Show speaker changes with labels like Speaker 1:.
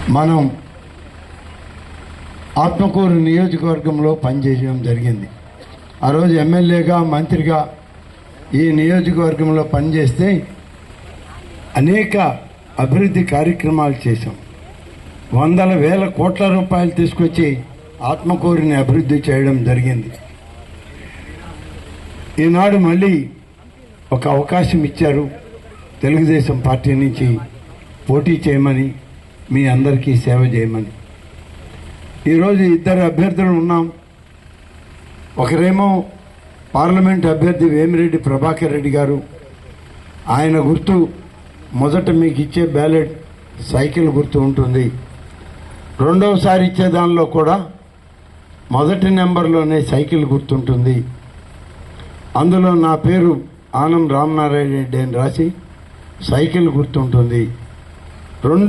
Speaker 1: మనం ఆత్మకూరు నియోజకవర్గంలో పనిచేయడం జరిగింది. ఆ రోజు ఎమ్మెల్యేగా మంత్రిగా ఈ నియోజకవర్గంలో పనిచేస్తే అనేక అభివృద్ధి కార్యక్రమాలు చేశాం. వందల వేల కోట్ల రూపాయలు తీసుకొచ్చి ఆత్మకూరుని అభివృద్ధి చేయడం జరిగింది. ఈనాడు మళ్ళీ ఒక అవకాశం ఇచ్చారు తెలుగుదేశం పార్టీ నుంచి పోటీ చేయమని, మీ అందరికీ సేవ చేయమని. ఈరోజు ఇద్దరు అభ్యర్థులు ఉన్నాం. ఒకరేమో పార్లమెంట్ అభ్యర్థి వేమిరెడ్డి ప్రభాకర్ రెడ్డి గారు. ఆయన గుర్తు మొదట మీకు ఇచ్చే బ్యాలెట్ సైకిల్ గుర్తు ఉంటుంది. రెండవసారి ఇచ్చే దానిలో కూడా మొదటి నెంబర్లోనే సైకిల్ గుర్తుంటుంది. అందులో నా పేరు ఆనం రామనారాయణ రెడ్డి అని రాసి సైకిల్ గుర్తుంటుంది. రెండు